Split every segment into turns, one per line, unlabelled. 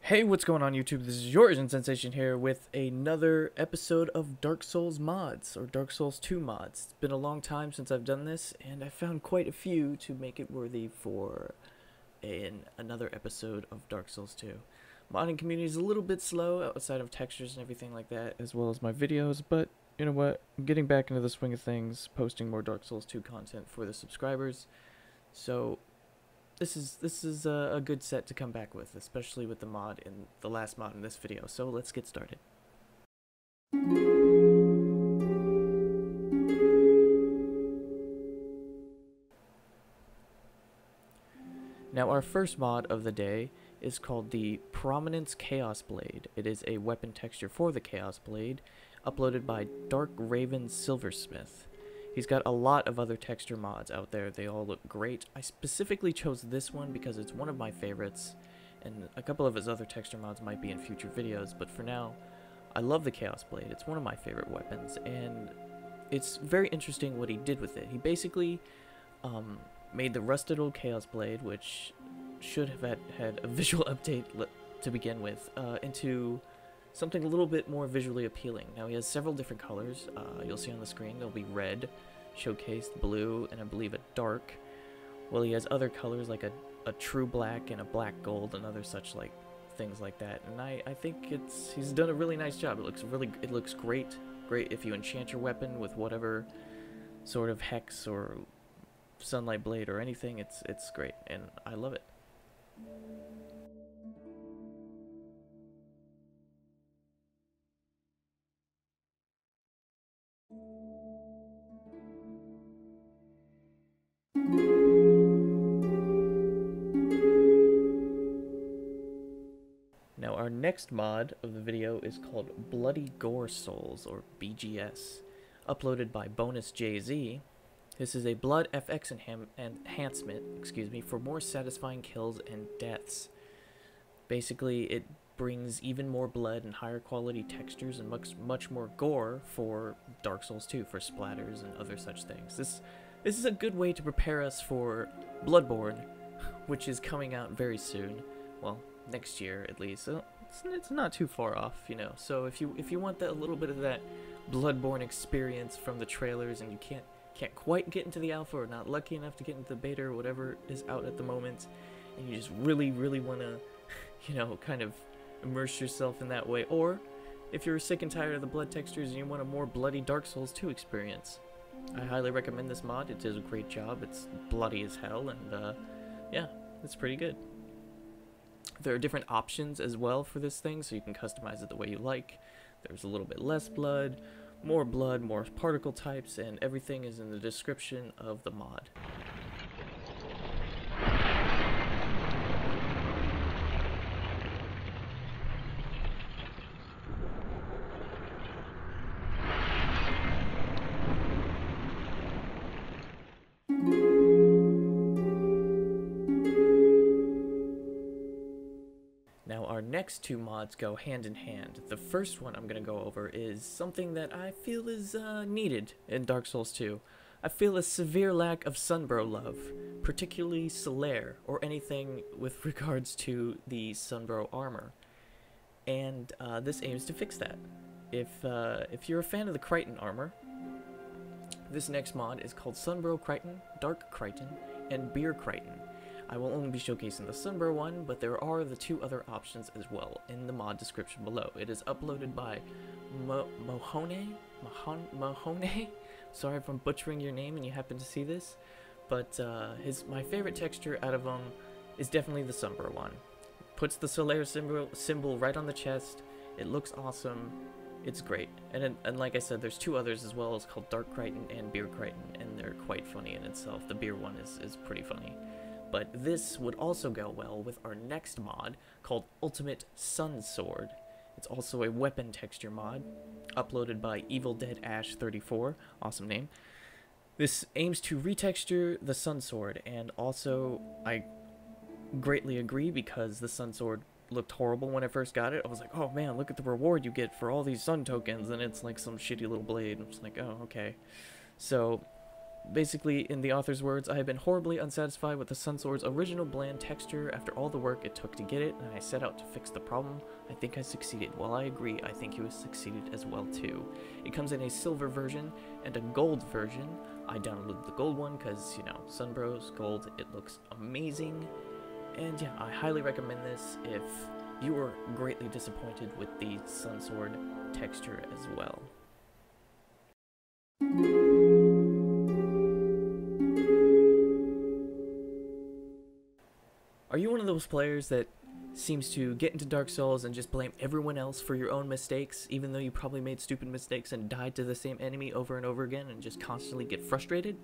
Hey, what's going on YouTube? This is your Asian Sensation here with another episode of Dark Souls mods, or Dark Souls 2 mods. It's been a long time since I've done this, and I found quite a few to make it worthy for another episode of Dark Souls 2. Modding community is a little bit slow outside of textures and everything like that, as well as my videos, but you know what? I'm getting back into the swing of things, posting more Dark Souls 2 content for the subscribers. So this is a good set to come back with, especially with the mod in the last mod in this video. So let's get started. Now our first mod of the day is called the Prominence Chaos Blade. It is a weapon texture for the Chaos Blade, uploaded by Dark Raven Silversmith. He's got a lot of other texture mods out there. They all look great. I specifically chose this one because it's one of my favorites, and a couple of his other texture mods might be in future videos, but for now, I love the Chaos Blade. It's one of my favorite weapons, and it's very interesting what he did with it. He basically made the rusted old Chaos Blade, which should have had a visual update to begin with, into something a little bit more visually appealing. Now he has several different colors. You'll see on the screen there'll be red, showcased blue, and I believe a dark. Well, he has other colors like a true black and a black gold and other such like things like that. And I think he's done a really nice job. It looks great if you enchant your weapon with whatever sort of hex or sunlight blade or anything. It's great, and I love it. Now our next mod of the video is called Bloody Gore Souls, or BGS, uploaded by Bonus JZ. This is a blood FX enhancement, for more satisfying kills and deaths. Basically, it brings even more blood and higher quality textures and much more gore for Dark Souls 2, for splatters and other such things. This is a good way to prepare us for Bloodborne, which is coming out very soon. Well, next year at least. So it's not too far off, you know. So if you want a little bit of that Bloodborne experience from the trailers, and you can't quite get into the alpha, or not lucky enough to get into the beta or whatever is out at the moment, and you just really want to, you know, kind of immerse yourself in that way, or if you're sick and tired of the blood textures and you want a more bloody Dark Souls 2 experience, I highly recommend this mod. It does a great job. It's bloody as hell, and yeah, it's pretty good. There are different options as well for this thing, so you can customize it the way you like. There's a little bit less blood, more particle types, and everything is in the description of the mod. Now our next two mods go hand in hand. The first one I'm going to go over is something that I feel is needed in Dark Souls 2. I feel a severe lack of Sunbro love, particularly Solaire, or anything with regards to the Sunbro armor. And this aims to fix that. If you're a fan of the Creighton armor, this next mod is called Sunbro Creighton, Dark Creighton, and Beer Creighton. I will only be showcasing the Sunbro one, but there are the two other options as well in the mod description below. It is uploaded by Mahone? Sorry if I'm butchering your name and you happen to see this, but my favorite texture out of them is definitely the Sunbro one. Puts the Solaire symbol right on the chest. It looks awesome. It's great. And like I said, there's two others as well. It's called Dark Creighton and Beer Creighton, and they're quite funny in itself. The beer one is pretty funny. But this would also go well with our next mod called Ultimate Sun Sword. It's also a weapon texture mod, uploaded by Evil Dead Ash 34, awesome name. This aims to retexture the Sun Sword, and also I greatly agree, because the Sun Sword looked horrible when I first got it. I was like, oh man, look at the reward you get for all these sun tokens, and it's like some shitty little blade. I'm just like, oh, okay. So Basically, in the author's words, I have been horribly unsatisfied with the Sun Sword's original bland texture after all the work it took to get it, and I set out to fix the problem. I think I succeeded. While I agree, I think you have succeeded as well too. It comes in a silver version and a gold version. I downloaded the gold one because, you know, Sunbro's gold, it looks amazing. And yeah, I highly recommend this if you were greatly disappointed with the Sun Sword texture as well. Are you one of those players that seems to get into Dark Souls and just blame everyone else for your own mistakes, even though you probably made stupid mistakes and died to the same enemy over and over again and just constantly get frustrated?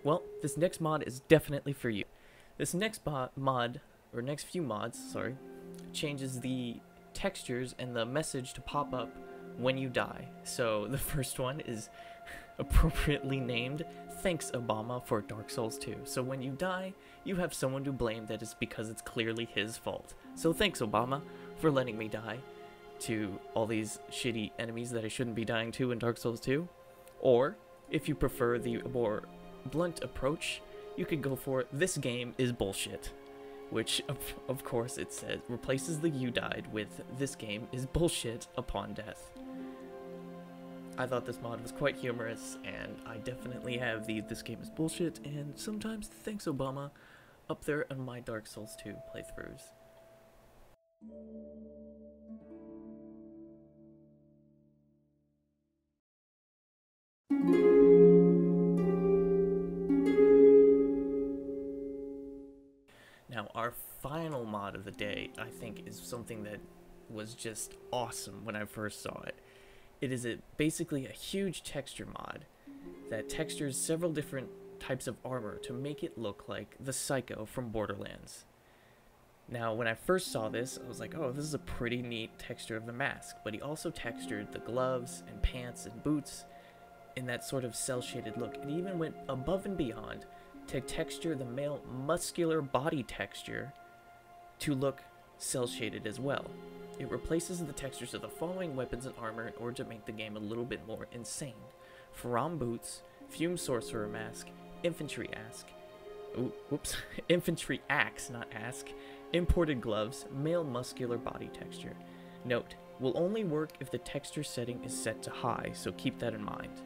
Well, this next mod is definitely for you. This next next few mods, sorry, changes the textures and the message to pop up when you die. So the first one is appropriately named Thanks Obama for Dark Souls 2. So when you die, you have someone to blame that is because it's clearly his fault. So thanks Obama for letting me die to all these shitty enemies that I shouldn't be dying to in Dark Souls 2. Or, if you prefer the more blunt approach, you could go for this game is bullshit. Which, of course, it says, replaces the you died with this game is bullshit upon death. I thought this mod was quite humorous, and I definitely have the this game is bullshit and sometimes thanks Obama up there on my Dark Souls 2 playthroughs. Now, our final mod of the day, I think, is something that was just awesome when I first saw it. It is basically a huge texture mod that textures several different types of armor to make it look like the Psycho from Borderlands. Now, when I first saw this, I was like, oh, this is a pretty neat texture of the mask, but he also textured the gloves and pants and boots in that sort of cel-shaded look, and he even went above and beyond to texture the male muscular body texture to look cel-shaded as well. It replaces the textures of the following weapons and armor in order to make the game a little bit more insane. Faram boots, Fume Sorcerer mask, infantry axe, not ask, imported gloves, male muscular body texture. Note, will only work if the texture setting is set to high, so keep that in mind.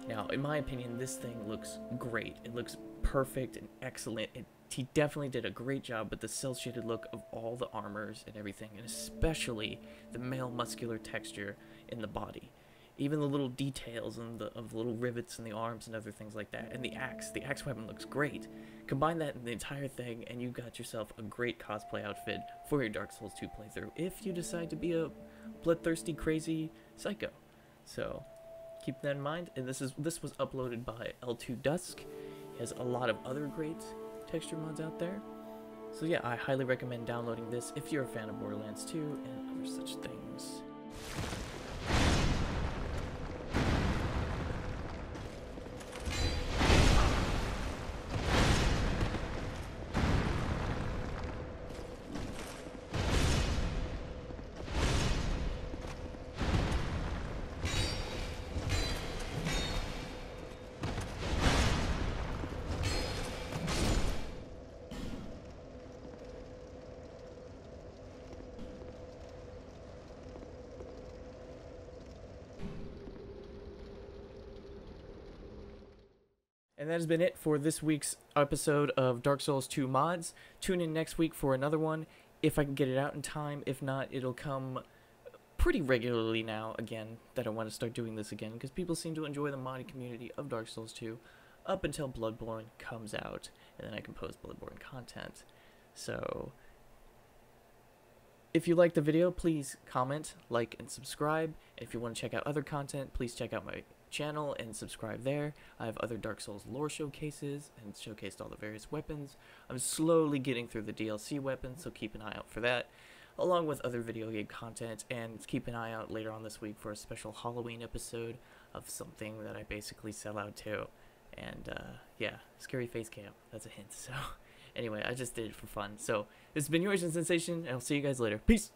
Now, in my opinion, this thing looks great. It looks perfect and excellent. He definitely did a great job with the cel-shaded look of all the armors and everything, and especially the male muscular texture in the body. Even the little details of the little rivets in the arms and other things like that. And the axe weapon looks great. Combine that in the entire thing, and you've got yourself a great cosplay outfit for your Dark Souls 2 playthrough, if you decide to be a bloodthirsty, crazy psycho. So, keep that in mind. And this was uploaded by L2 Dusk. He has a lot of other great texture mods out there. So yeah, I highly recommend downloading this if you're a fan of Borderlands 2 and other such things. And that has been it for this week's episode of Dark Souls 2 Mods. Tune in next week for another one, if I can get it out in time. If not, it'll come pretty regularly now, again, that I want to start doing this again, because people seem to enjoy the modding community of Dark Souls 2 up until Bloodborne comes out, and then I can post Bloodborne content. So, if you liked the video, please comment, like, and subscribe. If you want to check out other content, please check out my channel and subscribe there. I have other Dark Souls lore showcases and showcased all the various weapons. I'm slowly getting through the DLC weapons, so keep an eye out for that, along with other video game content, and keep an eye out later on this week for a special Halloween episode of something that I basically sell out to. And yeah, scary face cam, that's a hint. So anyway, I just did it for fun. So this has been yours in Sensation, and I'll see you guys later. Peace!